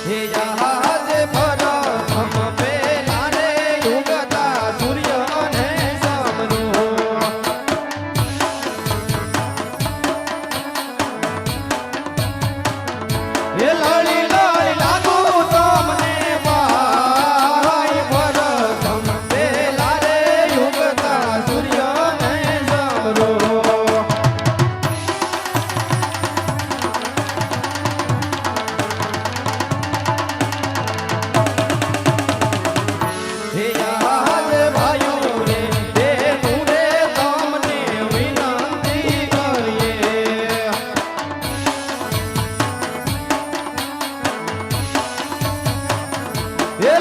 હે યાદ પ્રથમ પેલા રે ઉગતા સૂર્યને સમરો હે લડી લડી લાગુ તમને ભાઈ પ્રથમ પેલા રે ઉગતા સૂર્યને સમરો હે યાદ ભાઈઓ રે દેવું રે તમને વિનંતી કરીએ એ